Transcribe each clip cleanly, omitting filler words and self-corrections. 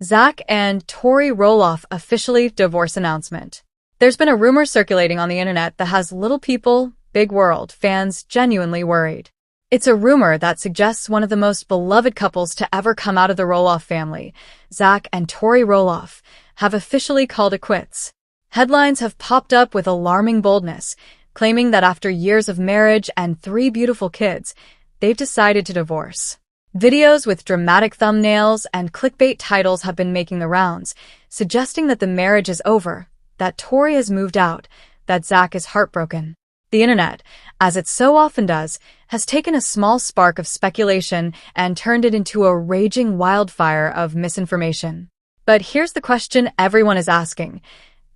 Zach and Tori Roloff officially divorce announcement. There's been a rumor circulating on the internet that has Little People, Big World fans genuinely worried. It's a rumor that suggests one of the most beloved couples to ever come out of the Roloff family, Zach and Tori Roloff, have officially called it quits. Headlines have popped up with alarming boldness, claiming that after years of marriage and 3 beautiful kids, they've decided to divorce. Videos with dramatic thumbnails and clickbait titles have been making the rounds, suggesting that the marriage is over, that Tori has moved out, that Zach is heartbroken. The internet, as it so often does, has taken a small spark of speculation and turned it into a raging wildfire of misinformation. But here's the question everyone is asking.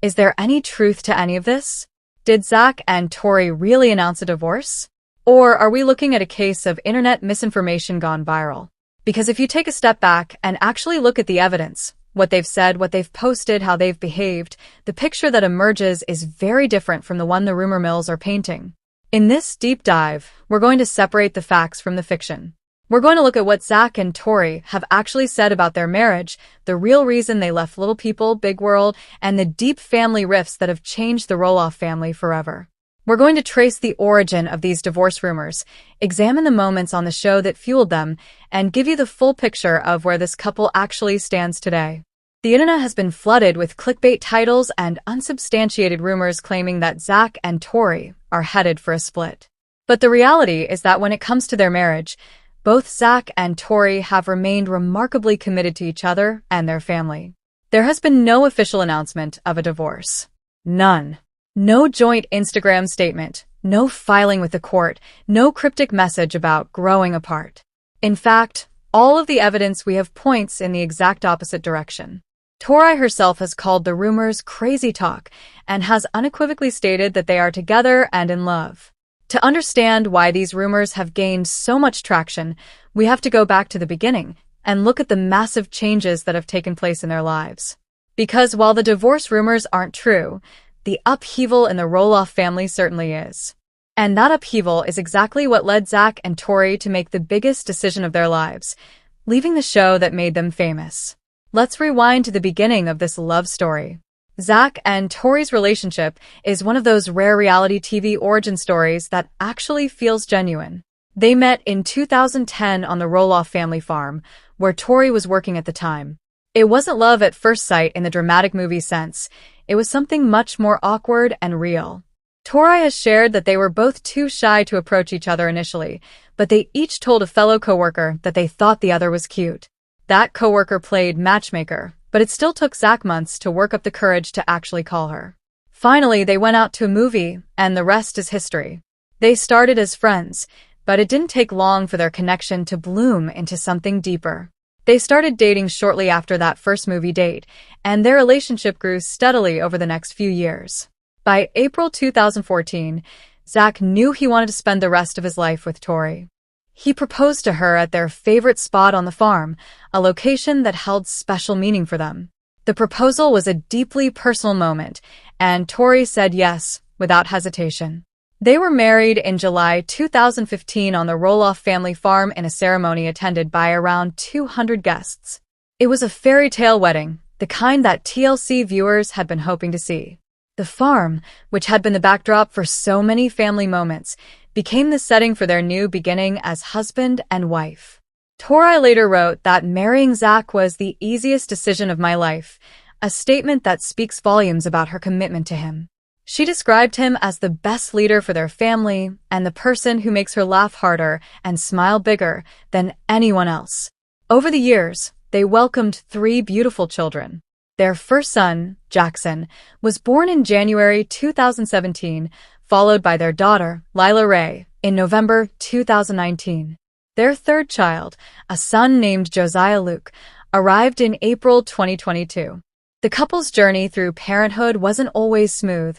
Is there any truth to any of this? Did Zach and Tori really announce a divorce? Or are we looking at a case of internet misinformation gone viral? Because if you take a step back and actually look at the evidence, what they've said, what they've posted, how they've behaved, the picture that emerges is very different from the one the rumor mills are painting. In this deep dive, we're going to separate the facts from the fiction. We're going to look at what Zach and Tori have actually said about their marriage, the real reason they left Little People, Big World, and the deep family rifts that have changed the Roloff family forever. We're going to trace the origin of these divorce rumors, examine the moments on the show that fueled them, and give you the full picture of where this couple actually stands today. The internet has been flooded with clickbait titles and unsubstantiated rumors claiming that Zach and Tori are headed for a split. But the reality is that when it comes to their marriage, both Zach and Tori have remained remarkably committed to each other and their family. There has been no official announcement of a divorce. None. No joint Instagram statement, no filing with the court, no cryptic message about growing apart. In fact, all of the evidence we have points in the exact opposite direction. Tori herself has called the rumors crazy talk and has unequivocally stated that they are together and in love. To understand why these rumors have gained so much traction, we have to go back to the beginning and look at the massive changes that have taken place in their lives. Because while the divorce rumors aren't true, the upheaval in the Roloff family certainly is. And that upheaval is exactly what led Zach and Tori to make the biggest decision of their lives, leaving the show that made them famous. Let's rewind to the beginning of this love story. Zach and Tori's relationship is one of those rare reality TV origin stories that actually feels genuine. They met in 2010 on the Roloff family farm, where Tori was working at the time. It wasn't love at first sight in the dramatic movie sense. It was something much more awkward and real. Tori has shared that they were both too shy to approach each other initially, but they each told a fellow coworker that they thought the other was cute. That coworker played matchmaker, but it still took Zach months to work up the courage to actually call her. Finally, they went out to a movie, and the rest is history. They started as friends, but it didn't take long for their connection to bloom into something deeper. They started dating shortly after that first movie date, and their relationship grew steadily over the next few years. By April 2014, Zach knew he wanted to spend the rest of his life with Tori. He proposed to her at their favorite spot on the farm, a location that held special meaning for them. The proposal was a deeply personal moment, and Tori said yes, without hesitation. They were married in July 2015 on the Roloff family farm in a ceremony attended by around 200 guests. It was a fairy tale wedding, the kind that TLC viewers had been hoping to see. The farm, which had been the backdrop for so many family moments, became the setting for their new beginning as husband and wife. Tori later wrote that marrying Zach was the easiest decision of my life, a statement that speaks volumes about her commitment to him. She described him as the best leader for their family and the person who makes her laugh harder and smile bigger than anyone else. Over the years, they welcomed 3 beautiful children. Their first son, Jackson, was born in January 2017, followed by their daughter, Lila Ray, in November 2019. Their third child, a son named Josiah Luke, arrived in April 2022. The couple's journey through parenthood wasn't always smooth.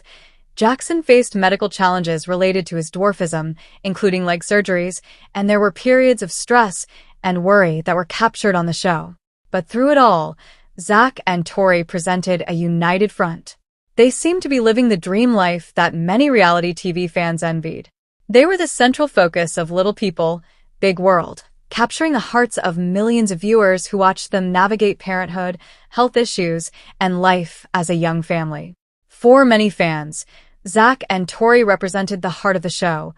Jackson faced medical challenges related to his dwarfism, including leg surgeries, and there were periods of stress and worry that were captured on the show. But through it all, Zach and Tori presented a united front. They seemed to be living the dream life that many reality TV fans envied. They were the central focus of Little People, Big World, capturing the hearts of millions of viewers who watched them navigate parenthood, health issues, and life as a young family. For many fans, Zach and Tori represented the heart of the show,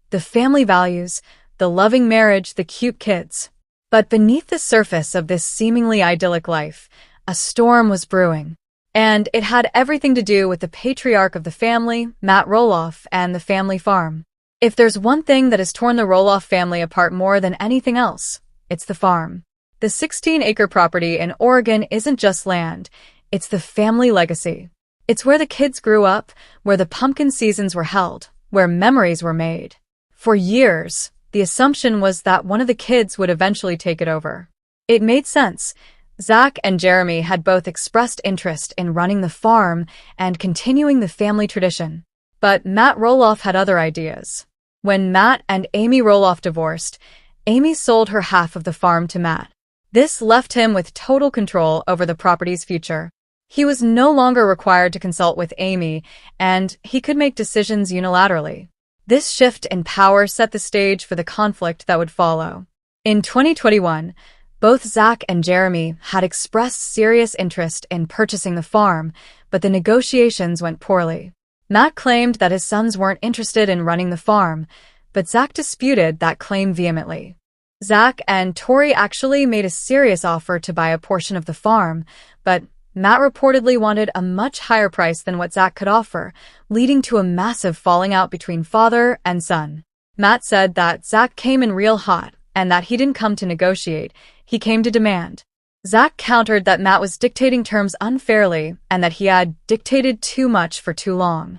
the family values, the loving marriage, the cute kids. But beneath the surface of this seemingly idyllic life, a storm was brewing. And it had everything to do with the patriarch of the family, Matt Roloff, and the family farm. If there's one thing that has torn the Roloff family apart more than anything else, it's the farm. The 16-acre property in Oregon isn't just land, it's the family legacy. It's where the kids grew up, where the pumpkin seasons were held, where memories were made. For years, the assumption was that one of the kids would eventually take it over. It made sense. Zach and Jeremy had both expressed interest in running the farm and continuing the family tradition. But Matt Roloff had other ideas. When Matt and Amy Roloff divorced, Amy sold her half of the farm to Matt. This left him with total control over the property's future. He was no longer required to consult with Amy, and he could make decisions unilaterally. This shift in power set the stage for the conflict that would follow. In 2021, both Zach and Jeremy had expressed serious interest in purchasing the farm, but the negotiations went poorly. Matt claimed that his sons weren't interested in running the farm, but Zach disputed that claim vehemently. Zach and Tori actually made a serious offer to buy a portion of the farm, but Matt reportedly wanted a much higher price than what Zach could offer, leading to a massive falling out between father and son. Matt said that Zach came in real hot and that he didn't come to negotiate, he came to demand. Zach countered that Matt was dictating terms unfairly and that he had dictated too much for too long.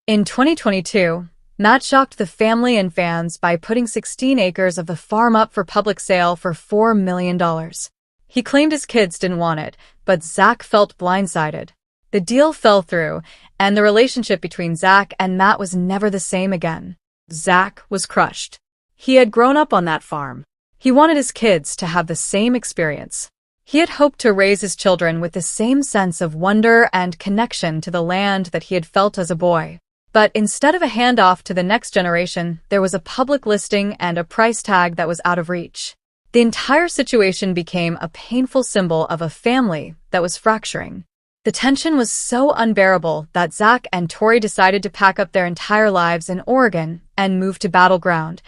In 2022, Matt shocked the family and fans by putting 16 acres of the farm up for public sale for $4 million. He claimed his kids didn't want it, but Zach felt blindsided. The deal fell through, and the relationship between Zach and Matt was never the same again. Zach was crushed. He had grown up on that farm. He wanted his kids to have the same experience. He had hoped to raise his children with the same sense of wonder and connection to the land that he had felt as a boy. But instead of a handoff to the next generation, there was a public listing and a price tag that was out of reach. The entire situation became a painful symbol of a family that was fracturing. The tension was so unbearable that Zach and Tori decided to pack up their entire lives in Oregon and move to Battleground,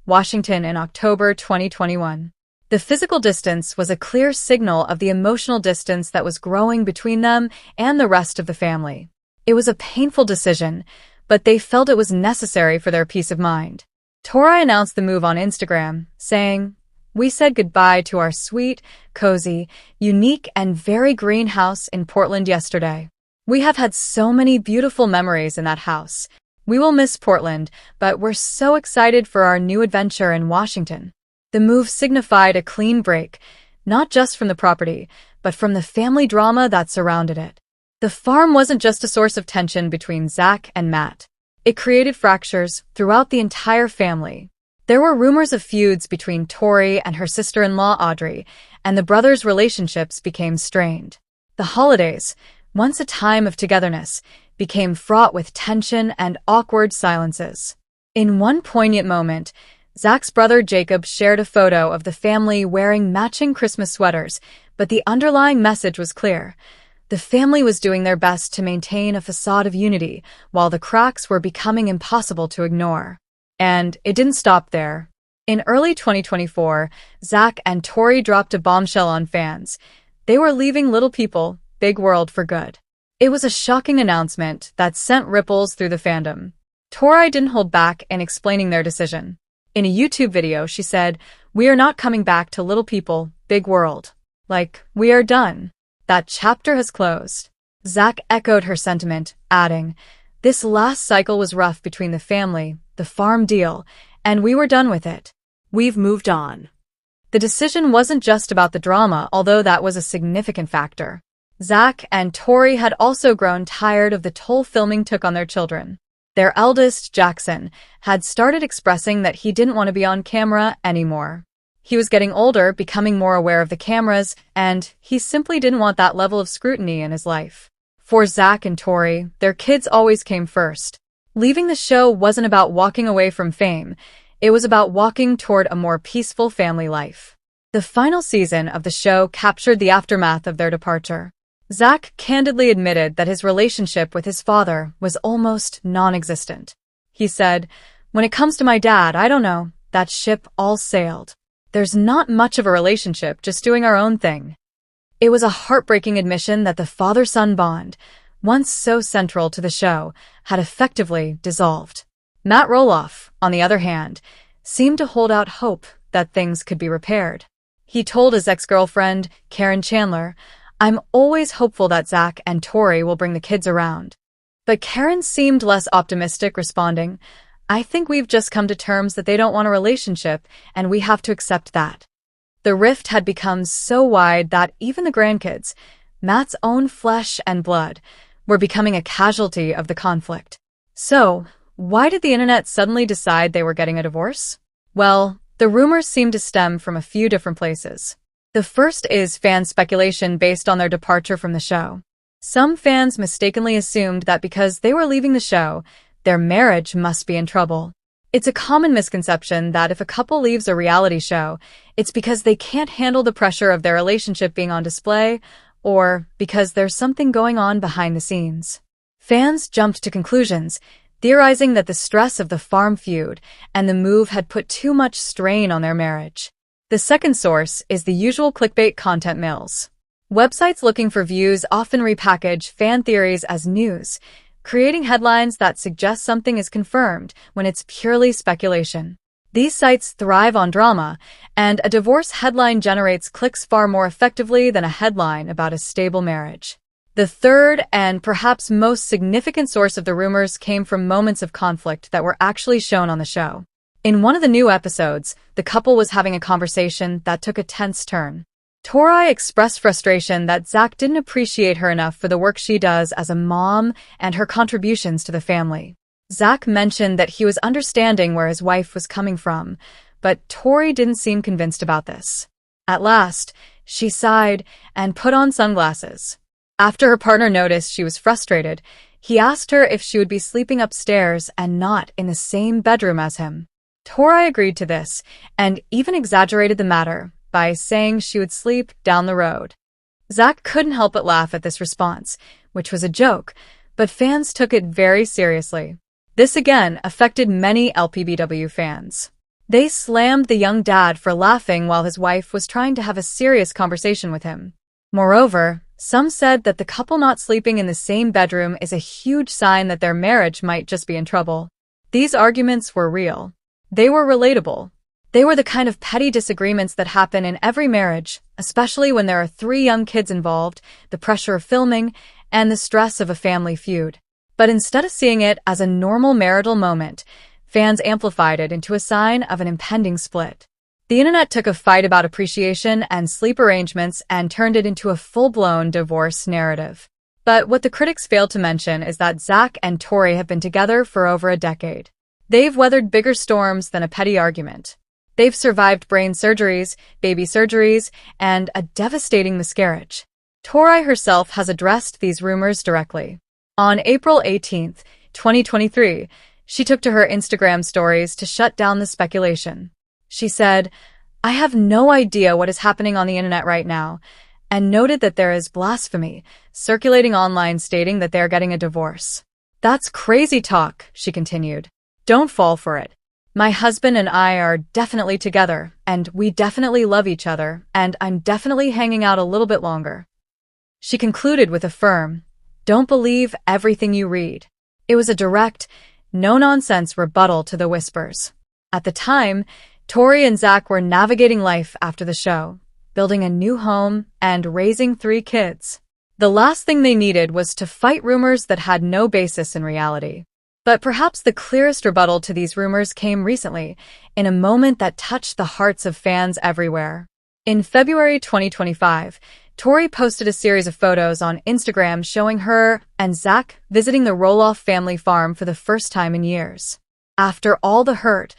Washington in October 2021. The physical distance was a clear signal of the emotional distance that was growing between them and the rest of the family. It was a painful decision, but they felt it was necessary for their peace of mind. Tori announced the move on Instagram, saying, "We said goodbye to our sweet, cozy, unique, and very green house in Portland yesterday. We have had so many beautiful memories in that house. We will miss Portland, but we're so excited for our new adventure in Washington." The move signified a clean break, not just from the property, but from the family drama that surrounded it. The farm wasn't just a source of tension between Zach and Matt. It created fractures throughout the entire family. There were rumors of feuds between Tori and her sister-in-law Audrey, and the brothers' relationships became strained. The holidays, once a time of togetherness, became fraught with tension and awkward silences. In one poignant moment, Zach's brother Jacob shared a photo of the family wearing matching Christmas sweaters, but the underlying message was clear. The family was doing their best to maintain a facade of unity, while the cracks were becoming impossible to ignore. And it didn't stop there. In early 2024, Zach and Tori dropped a bombshell on fans. They were leaving Little People, Big World for good. It was a shocking announcement that sent ripples through the fandom. Tori didn't hold back in explaining their decision. In a YouTube video, she said, "We are not coming back to Little People, Big World. Like, we are done. That chapter has closed." Zach echoed her sentiment, adding, "This last cycle was rough between the family, the farm deal, and we were done with it. We've moved on." The decision wasn't just about the drama, although that was a significant factor. Zach and Tori had also grown tired of the toll filming took on their children. Their eldest, Jackson, had started expressing that he didn't want to be on camera anymore. He was getting older, becoming more aware of the cameras, and he simply didn't want that level of scrutiny in his life. For Zach and Tori, their kids always came first. Leaving the show wasn't about walking away from fame. It was about walking toward a more peaceful family life. The final season of the show captured the aftermath of their departure. Zach candidly admitted that his relationship with his father was almost non-existent. He said, "When it comes to my dad, I don't know, that ship all sailed. There's not much of a relationship, just doing our own thing." It was a heartbreaking admission that the father-son bond, once so central to the show, had effectively dissolved. Matt Roloff, on the other hand, seemed to hold out hope that things could be repaired. He told his ex-girlfriend, Karen Chandler, "I'm always hopeful that Zach and Tori will bring the kids around." But Karen seemed less optimistic, responding, "I think we've just come to terms that they don't want a relationship, and we have to accept that." The rift had become so wide that even the grandkids, Matt's own flesh and blood, were becoming a casualty of the conflict. So, why did the internet suddenly decide they were getting a divorce? Well, the rumors seem to stem from a few different places. The first is fan speculation based on their departure from the show. Some fans mistakenly assumed that because they were leaving the show, their marriage must be in trouble. It's a common misconception that if a couple leaves a reality show, it's because they can't handle the pressure of their relationship being on display, or because there's something going on behind the scenes. Fans jumped to conclusions, theorizing that the stress of the farm feud and the move had put too much strain on their marriage. The second source is the usual clickbait content mills. Websites looking for views often repackage fan theories as news, creating headlines that suggest something is confirmed when it's purely speculation. These sites thrive on drama, and a divorce headline generates clicks far more effectively than a headline about a stable marriage. The third and perhaps most significant source of the rumors came from moments of conflict that were actually shown on the show. In one of the new episodes, the couple was having a conversation that took a tense turn. Tori expressed frustration that Zach didn't appreciate her enough for the work she does as a mom and her contributions to the family. Zach mentioned that he was understanding where his wife was coming from, but Tori didn't seem convinced about this. At last, she sighed and put on sunglasses. After her partner noticed she was frustrated, he asked her if she would be sleeping upstairs and not in the same bedroom as him. Tori agreed to this, and even exaggerated the matter by saying she would sleep down the road. Zach couldn't help but laugh at this response, which was a joke, but fans took it very seriously. This again affected many LPBW fans. They slammed the young dad for laughing while his wife was trying to have a serious conversation with him. Moreover, some said that the couple not sleeping in the same bedroom is a huge sign that their marriage might just be in trouble. These arguments were real. They were relatable. They were the kind of petty disagreements that happen in every marriage, especially when there are 3 young kids involved, the pressure of filming, and the stress of a family feud. But instead of seeing it as a normal marital moment, fans amplified it into a sign of an impending split. The internet took a fight about appreciation and sleep arrangements and turned it into a full-blown divorce narrative. But what the critics failed to mention is that Zach and Tori have been together for over a decade. They've weathered bigger storms than a petty argument. They've survived brain surgeries, baby surgeries, and a devastating miscarriage. Tori herself has addressed these rumors directly. On April 18, 2023, she took to her Instagram stories to shut down the speculation. She said, "I have no idea what is happening on the internet right now," and noted that there is blasphemy circulating online stating that they are getting a divorce. "That's crazy talk," she continued. "Don't fall for it. My husband and I are definitely together, and we definitely love each other, and I'm definitely hanging out a little bit longer." She concluded with a firm, "Don't believe everything you read." It was a direct, no-nonsense rebuttal to the whispers. At the time, Tori and Zach were navigating life after the show, building a new home and raising 3 kids. The last thing they needed was to fight rumors that had no basis in reality. But perhaps the clearest rebuttal to these rumors came recently, in a moment that touched the hearts of fans everywhere. In February 2025, Tori posted a series of photos on Instagram showing her and Zach visiting the Roloff family farm for the first time in years. After all the hurt,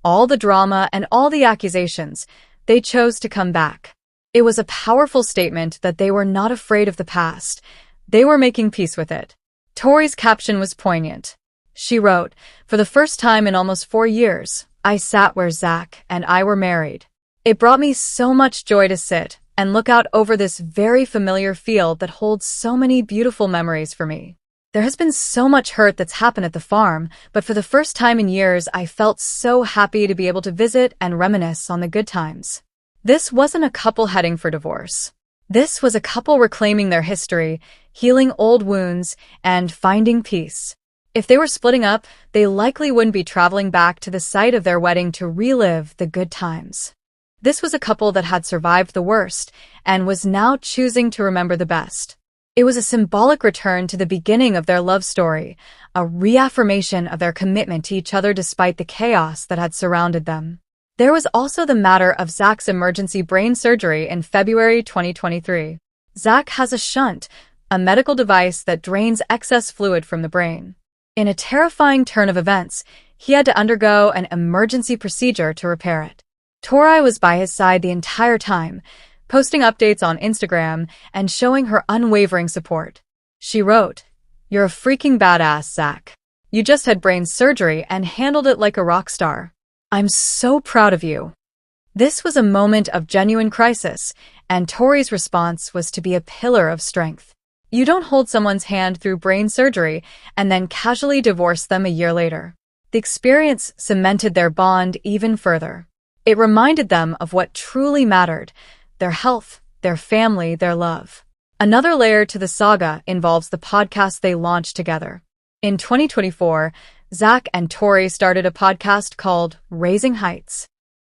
all the drama, and all the accusations, they chose to come back. It was a powerful statement that they were not afraid of the past. They were making peace with it. Tori's caption was poignant. She wrote, "For the first time in almost 4 years, I sat where Zach and I were married. It brought me so much joy to sit and look out over this very familiar field that holds so many beautiful memories for me. There has been so much hurt that's happened at the farm, but for the first time in years, I felt so happy to be able to visit and reminisce on the good times. This wasn't a couple heading for divorce. This was a couple reclaiming their history, healing old wounds, and finding peace. If they were splitting up, they likely wouldn't be traveling back to the site of their wedding to relive the good times. This was a couple that had survived the worst and was now choosing to remember the best. It was a symbolic return to the beginning of their love story, a reaffirmation of their commitment to each other despite the chaos that had surrounded them. There was also the matter of Zach's emergency brain surgery in February 2023. Zach has a shunt, a medical device that drains excess fluid from the brain. In a terrifying turn of events, he had to undergo an emergency procedure to repair it. Tori was by his side the entire time, posting updates on Instagram and showing her unwavering support. She wrote, "You're a freaking badass, Zach. You just had brain surgery and handled it like a rock star. I'm so proud of you." This was a moment of genuine crisis, and Tori's response was to be a pillar of strength. You don't hold someone's hand through brain surgery and then casually divorce them a year later. The experience cemented their bond even further. It reminded them of what truly mattered: their health, their family, their love. Another layer to the saga involves the podcast they launched together. In 2024, Zach and Tori started a podcast called Raising Heights.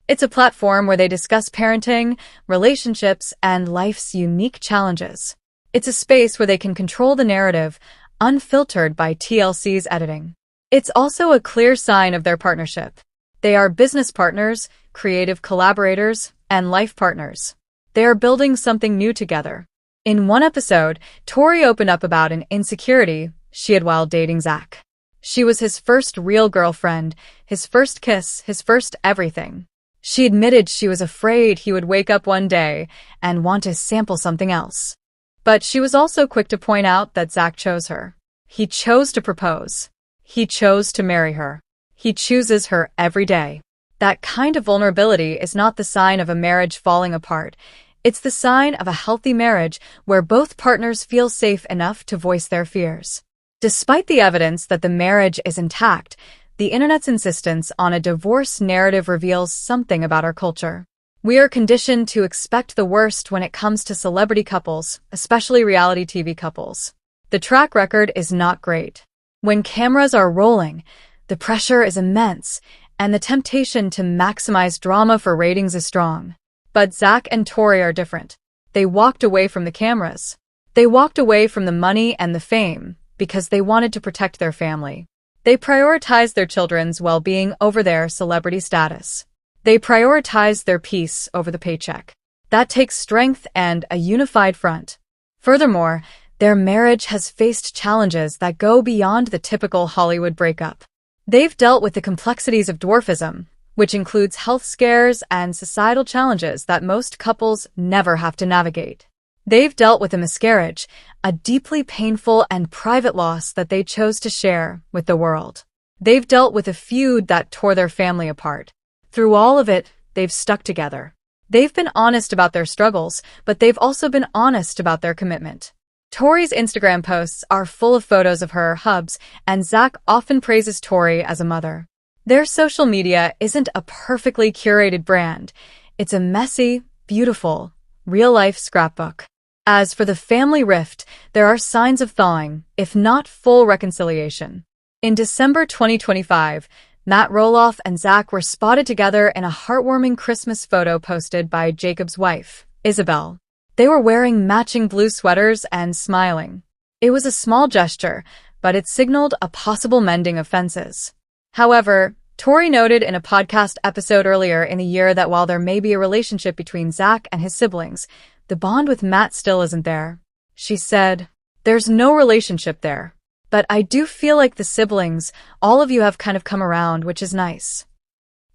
It's a platform where they discuss parenting, relationships, and life's unique challenges. It's a space where they can control the narrative, unfiltered by TLC's editing. It's also a clear sign of their partnership. They are business partners, creative collaborators, and life partners. They are building something new together. In one episode, Tori opened up about an insecurity she had while dating Zach. She was his first real girlfriend, his first kiss, his first everything. She admitted she was afraid he would wake up one day and want to sample something else. But she was also quick to point out that Zach chose her. He chose to propose. He chose to marry her. He chooses her every day. That kind of vulnerability is not the sign of a marriage falling apart. It's the sign of a healthy marriage where both partners feel safe enough to voice their fears. Despite the evidence that the marriage is intact, the internet's insistence on a divorce narrative reveals something about our culture. We are conditioned to expect the worst when it comes to celebrity couples, especially reality TV couples. The track record is not great. When cameras are rolling, the pressure is immense, and the temptation to maximize drama for ratings is strong. But Zach and Tori are different. They walked away from the cameras. They walked away from the money and the fame because they wanted to protect their family. They prioritized their children's well-being over their celebrity status. They prioritized their peace over the paycheck. That takes strength and a unified front. Furthermore, their marriage has faced challenges that go beyond the typical Hollywood breakup. They've dealt with the complexities of dwarfism, which includes health scares and societal challenges that most couples never have to navigate. They've dealt with a miscarriage, a deeply painful and private loss that they chose to share with the world. They've dealt with a feud that tore their family apart. Through all of it, they've stuck together. They've been honest about their struggles, but they've also been honest about their commitment. Tori's Instagram posts are full of photos of her hubs, and Zach often praises Tori as a mother. Their social media isn't a perfectly curated brand. It's a messy, beautiful, real-life scrapbook. As for the family rift, there are signs of thawing, if not full reconciliation. In December 2025, Matt Roloff and Zach were spotted together in a heartwarming Christmas photo posted by Jacob's wife, Isabel. They were wearing matching blue sweaters and smiling. It was a small gesture, but it signaled a possible mending of fences. However, Tori noted in a podcast episode earlier in the year that while there may be a relationship between Zach and his siblings, the bond with Matt still isn't there. She said, "There's no relationship there. But I do feel like the siblings, all of you have kind of come around, which is nice."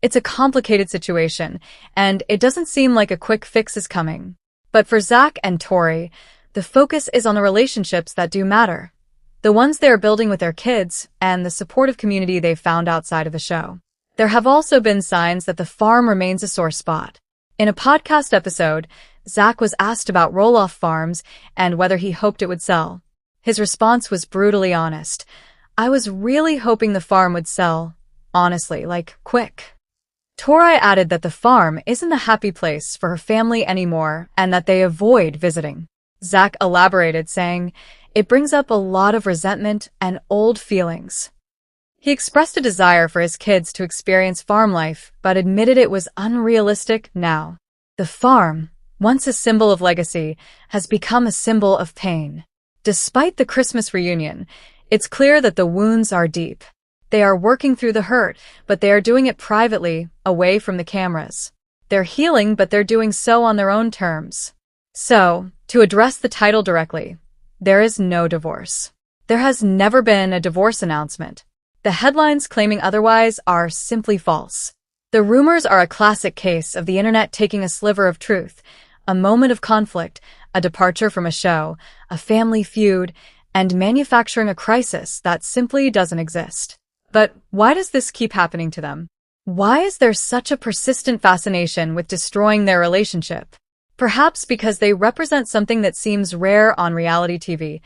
It's a complicated situation, and it doesn't seem like a quick fix is coming. But for Zach and Tori, the focus is on the relationships that do matter. The ones they are building with their kids and the supportive community they've found outside of the show. There have also been signs that the farm remains a sore spot. In a podcast episode, Zach was asked about Roloff Farms and whether he hoped it would sell. His response was brutally honest. "I was really hoping the farm would sell. Honestly, like, quick." Tori added that the farm isn't a happy place for her family anymore and that they avoid visiting. Zach elaborated, saying, "It brings up a lot of resentment and old feelings." He expressed a desire for his kids to experience farm life, but admitted it was unrealistic now. The farm, once a symbol of legacy, has become a symbol of pain. Despite the Christmas reunion, it's clear that the wounds are deep. They are working through the hurt, but they are doing it privately, away from the cameras. They're healing, but they're doing so on their own terms. So, to address the title directly, there is no divorce. There has never been a divorce announcement. The headlines claiming otherwise are simply false. The rumors are a classic case of the internet taking a sliver of truth, a moment of conflict, a departure from a show, a family feud, and manufacturing a crisis that simply doesn't exist. But why does this keep happening to them? Why is there such a persistent fascination with destroying their relationship? Perhaps because they represent something that seems rare on reality TV: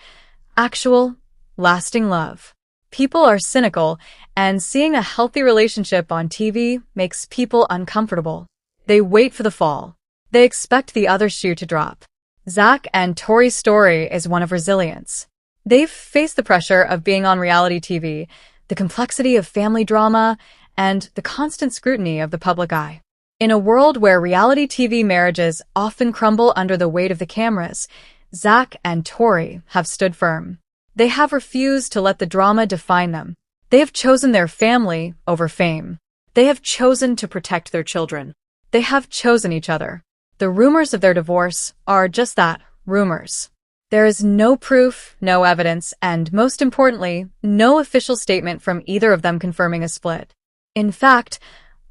actual, lasting love. People are cynical, and seeing a healthy relationship on TV makes people uncomfortable. They wait for the fall. They expect the other shoe to drop. Zach and Tori's story is one of resilience. They've faced the pressure of being on reality TV, the complexity of family drama, and the constant scrutiny of the public eye. In a world where reality TV marriages often crumble under the weight of the cameras, Zach and Tori have stood firm. They have refused to let the drama define them. They have chosen their family over fame. They have chosen to protect their children. They have chosen each other. The rumors of their divorce are just that, rumors. There is no proof, no evidence, and most importantly, no official statement from either of them confirming a split. In fact,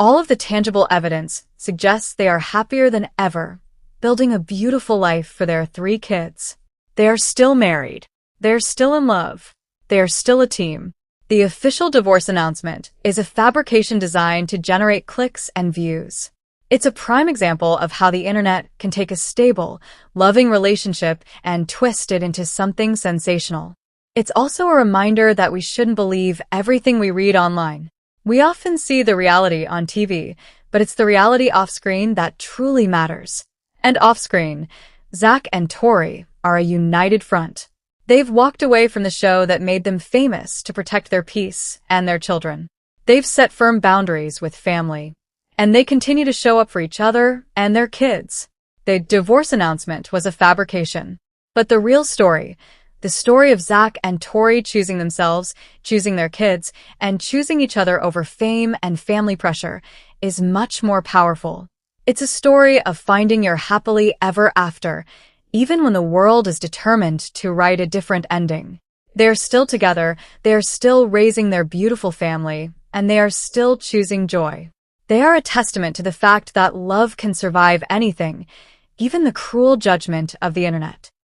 all of the tangible evidence suggests they are happier than ever, building a beautiful life for their 3 kids. They are still married. They're still in love. They are still a team. The official divorce announcement is a fabrication designed to generate clicks and views. It's a prime example of how the internet can take a stable, loving relationship and twist it into something sensational. It's also a reminder that we shouldn't believe everything we read online. We often see the reality on TV, but it's the reality off-screen that truly matters. And off-screen, Zach and Tori are a united front. They've walked away from the show that made them famous to protect their peace and their children. They've set firm boundaries with family, and they continue to show up for each other and their kids. The divorce announcement was a fabrication. But the real story, the story of Zach and Tori choosing themselves, choosing their kids, and choosing each other over fame and family pressure, is much more powerful. It's a story of finding your happily ever after, even when the world is determined to write a different ending. They are still together, they are still raising their beautiful family, and they are still choosing joy. They are a testament to the fact that love can survive anything, even the cruel judgment of the internet.